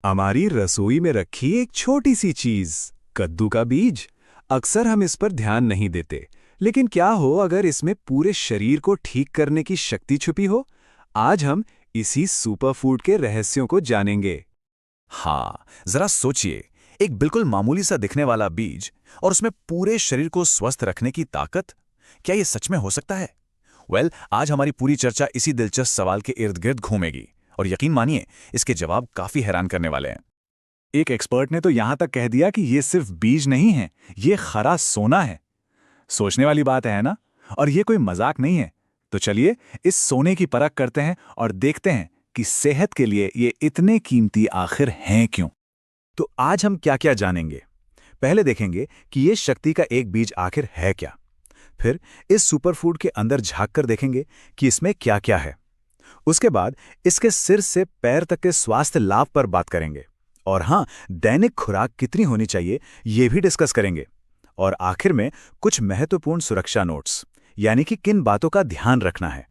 हमारी रसोई में रखी एक छोटी सी चीज, कद्दू का बीज। अक्सर हम इस पर ध्यान नहीं देते, लेकिन क्या हो अगर इसमें पूरे शरीर को ठीक करने की शक्ति छुपी हो। आज हम इसी सुपरफूड के रहस्यों को जानेंगे। हाँ, जरा सोचिए, एक बिल्कुल मामूली सा दिखने वाला बीज और उसमें पूरे शरीर को स्वस्थ रखने की ताकत। क्या ये सच में हो सकता है? आज हमारी पूरी चर्चा इसी दिलचस्प सवाल के इर्द गिर्द घूमेगी और यकीन मानिए, इसके जवाब काफी हैरान करने वाले हैं। एक एक्सपर्ट ने तो यहां तक कह दिया कि ये सिर्फ बीज नहीं है, ये खरा सोना है। सोचने वाली बात है ना? और ये कोई मजाक नहीं है। तो चलिए इस सोने की परख करते हैं और देखते हैं कि सेहत के लिए ये इतने कीमती आखिर हैं क्यों। तो आज हम क्या क्या जानेंगे। पहले देखेंगे कि ये शक्ति का एक बीज आखिर है क्या। फिर इस सुपरफूड के अंदर झांक कर देखेंगे कि इसमें क्या क्या है। उसके बाद इसके सिर से पैर तक के स्वास्थ्य लाभ पर बात करेंगे। और हाँ, दैनिक खुराक कितनी होनी चाहिए ये भी डिस्कस करेंगे। और आखिर में कुछ महत्वपूर्ण सुरक्षा नोट्स, यानी कि किन बातों का ध्यान रखना है।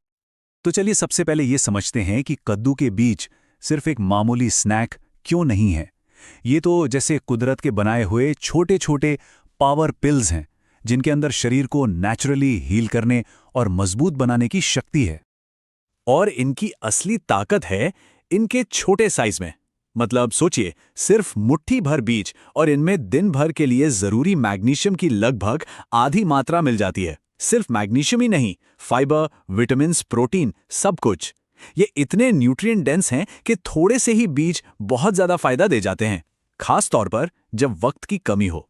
तो चलिए सबसे पहले ये समझते हैं कि कद्दू के बीज सिर्फ एक मामूली स्नैक क्यों नहीं है। ये तो जैसे कुदरत के बनाए हुए छोटे छोटे पावर पिल्स हैं, जिनके अंदर शरीर को नेचुरली हील करने और मजबूत बनाने की शक्ति है। और इनकी असली ताकत है इनके छोटे साइज में। मतलब सोचिए, सिर्फ मुट्ठी भर बीज और इनमें दिन भर के लिए जरूरी मैग्नीशियम की लगभग आधी मात्रा मिल जाती है। सिर्फ मैग्नीशियम ही नहीं, फाइबर, विटामिन्स, प्रोटीन, सब कुछ। ये इतने न्यूट्रिएंट डेंस हैं कि थोड़े से ही बीज बहुत ज्यादा फायदा दे जाते हैं, खास तौर पर जब वक्त की कमी हो।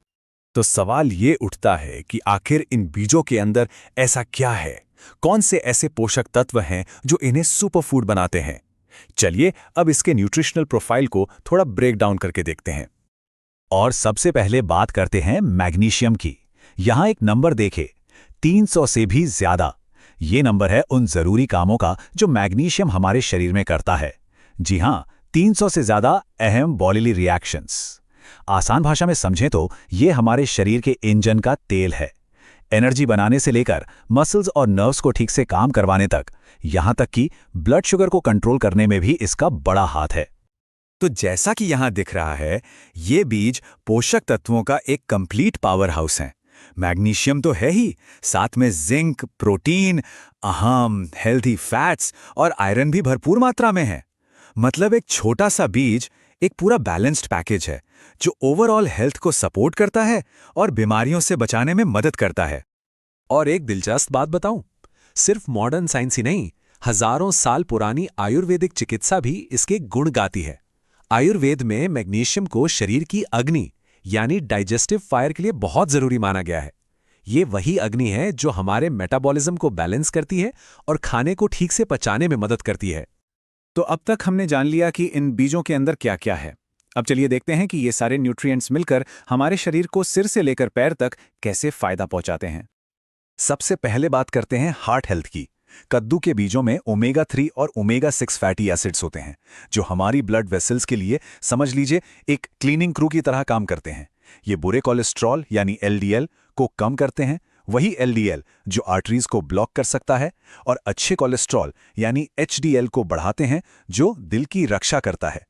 तो सवाल ये उठता है कि आखिर इन बीजों के अंदर ऐसा क्या है, कौन से ऐसे पोषक तत्व हैं जो इन्हें सुपरफूड बनाते हैं। चलिए अब इसके न्यूट्रिशनल प्रोफाइल को थोड़ा ब्रेक डाउन करके देखते हैं। और सबसे पहले बात करते हैं मैग्नीशियम की। यहां एक नंबर देखें, 300 से भी ज्यादा। ये नंबर है उन जरूरी कामों का जो मैग्नीशियम हमारे शरीर में करता है। जी हां, 300 से ज्यादा अहम बॉडीली रिएक्शंस। आसान भाषा में समझें तो ये हमारे शरीर के इंजन का तेल है। एनर्जी बनाने से लेकर मसल्स और नर्व्स को ठीक से काम करवाने तक, यहां तक कि ब्लड शुगर को कंट्रोल करने में भी इसका बड़ा हाथ है। तो जैसा कि यहां दिख रहा है, ये बीज पोषक तत्वों का एक कंप्लीट पावर हाउस है। मैग्नीशियम तो है ही, साथ में जिंक, प्रोटीन, अहम हेल्दी फैट्स और आयरन भी भरपूर मात्रा में है। मतलब एक छोटा सा बीज एक पूरा बैलेंस्ड पैकेज है जो ओवरऑल हेल्थ को सपोर्ट करता है और बीमारियों से बचाने में मदद करता है। और एक दिलचस्प बात बताऊं, सिर्फ मॉडर्न साइंस ही नहीं, हजारों साल पुरानी आयुर्वेदिक चिकित्सा भी इसके गुण गाती है। आयुर्वेद में मैग्नीशियम को शरीर की अग्नि यानी डाइजेस्टिव फायर के लिए बहुत जरूरी माना गया है। ये वही अग्नि है जो हमारे मेटाबॉलिज्म को बैलेंस करती है और खाने को ठीक से पचाने में मदद करती है। तो अब तक हमने जान लिया कि इन बीजों के अंदर क्या क्या है। अब चलिए देखते हैं कि ये सारे न्यूट्रिएंट्स मिलकर हमारे शरीर को सिर से लेकर पैर तक कैसे फायदा पहुंचाते हैं। सबसे पहले बात करते हैं हार्ट हेल्थ की। कद्दू के बीजों में ओमेगा 3 और ओमेगा 6 फैटी एसिड्स होते हैं, जो हमारी ब्लड वेसल्स के लिए समझ लीजिए एक क्लीनिंग क्रू की तरह काम करते हैं। ये बुरे कोलेस्ट्रॉल यानी एलडीएल को कम करते हैं, वही एलडीएल जो आर्टरीज को ब्लॉक कर सकता है, और अच्छे कोलेस्ट्रॉल यानी एचडीएल को बढ़ाते हैं, जो दिल की रक्षा करता है।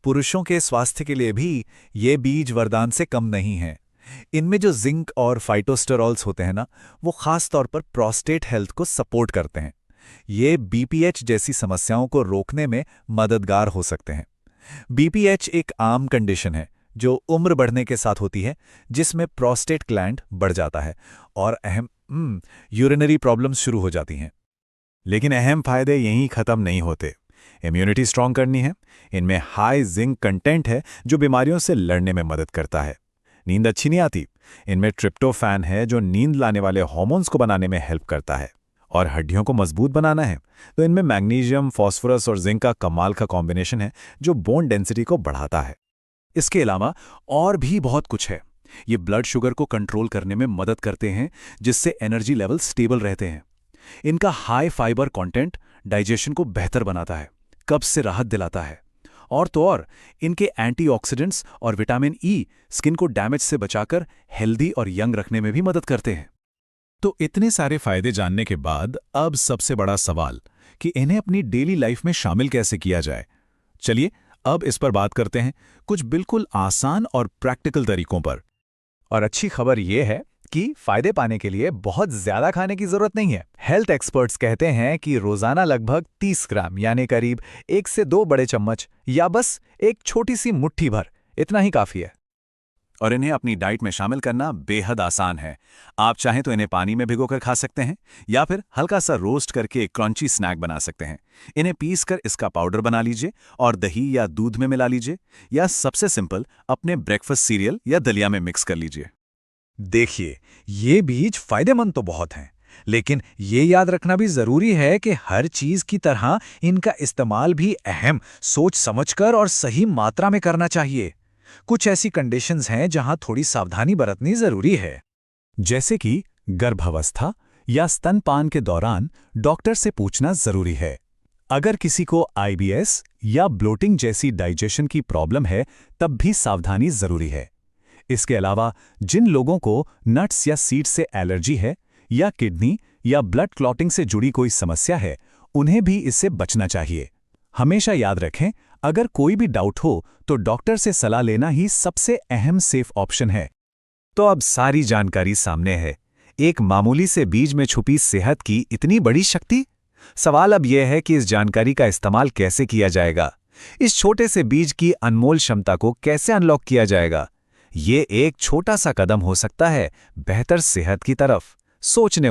पुरुषों के स्वास्थ्य के लिए भी ये बीज वरदान से कम नहीं हैं। इनमें जो जिंक और फाइटोस्टेरॉल्स होते हैं ना, वो खास तौर पर प्रोस्टेट हेल्थ को सपोर्ट करते हैं। ये बीपीएच जैसी समस्याओं को रोकने में मददगार हो सकते हैं। बीपीएच एक आम कंडीशन है जो उम्र बढ़ने के साथ होती है, जिसमें प्रोस्टेट ग्लैंड बढ़ जाता है और अहम यूरिनरी प्रॉब्लम्स शुरू हो जाती हैं। लेकिन अहम फायदे यहीं खत्म नहीं होते। इम्यूनिटी स्ट्रांग करनी है, इनमें हाई जिंक कंटेंट है जो बीमारियों से लड़ने में मदद करता है। नींद अच्छी नहीं आती, इनमें ट्रिप्टोफैन है जो नींद लाने वाले हार्मोन्स को बनाने में हेल्प करता है। और हड्डियों को मजबूत बनाना है तो इनमें मैग्नीशियम, फास्फोरस और जिंक का कमाल का कॉम्बिनेशन है जो बोन डेंसिटी को बढ़ाता है। इसके अलावा और भी बहुत कुछ है। ये ब्लड शुगर को कंट्रोल करने में मदद करते हैं, जिससे एनर्जी लेवल स्टेबल रहते हैं। इनका हाई फाइबर कंटेंट डाइजेशन को बेहतर बनाता है, कब्ज से राहत दिलाता है। और तो और इनके एंटीऑक्सीडेंट्स और विटामिन ई स्किन को डैमेज से बचाकर हेल्दी और यंग रखने में भी मदद करते हैं। तो इतने सारे फायदे जानने के बाद अब सबसे बड़ा सवाल कि इन्हें अपनी डेली लाइफ में शामिल कैसे किया जाए। चलिए अब इस पर बात करते हैं कुछ बिल्कुल आसान और प्रैक्टिकल तरीकों पर। और अच्छी खबर यह है कि फायदे पाने के लिए बहुत ज्यादा खाने की जरूरत नहीं है। हेल्थ एक्सपर्ट्स कहते हैं कि रोजाना लगभग 30 ग्राम यानी करीब 1 से 2 बड़े चम्मच या बस एक छोटी सी मुट्ठी भर, इतना ही काफी है। और इन्हें अपनी डाइट में शामिल करना बेहद आसान है। आप चाहें तो इन्हें पानी में भिगोकर खा सकते हैं या फिर हल्का सा रोस्ट करके एक क्रंची स्नैक बना सकते हैं। इन्हें पीस कर इसका पाउडर बना लीजिए और दही या दूध में मिला लीजिए, या सबसे सिंपल अपने ब्रेकफास्ट सीरियल या दलिया में मिक्स कर लीजिए। देखिए, ये बीज फायदेमंद तो बहुत हैं, लेकिन ये याद रखना भी जरूरी है कि हर चीज की तरह इनका इस्तेमाल भी अहम, सोच समझकर और सही मात्रा में करना चाहिए। कुछ ऐसी कंडीशंस हैं जहां थोड़ी सावधानी बरतनी जरूरी है। जैसे कि गर्भावस्था या स्तनपान के दौरान डॉक्टर से पूछना जरूरी है। अगर किसी को आईबीएस या ब्लोटिंग जैसी डाइजेशन की प्रॉब्लम है, तब भी सावधानी जरूरी है। इसके अलावा जिन लोगों को नट्स या सीड्स से एलर्जी है या किडनी या ब्लड क्लॉटिंग से जुड़ी कोई समस्या है, उन्हें भी इससे बचना चाहिए। हमेशा याद रखें, अगर कोई भी डाउट हो तो डॉक्टर से सलाह लेना ही सबसे अहम सेफ ऑप्शन है। तो अब सारी जानकारी सामने है, एक मामूली से बीज में छुपी सेहत की इतनी बड़ी शक्ति। सवाल अब यह है कि इस जानकारी का इस्तेमाल कैसे किया जाएगा, इस छोटे से बीज की अनमोल क्षमता को कैसे अनलॉक किया जाएगा। ये एक छोटा सा कदम हो सकता है बेहतर सेहत की तरफ। सोचने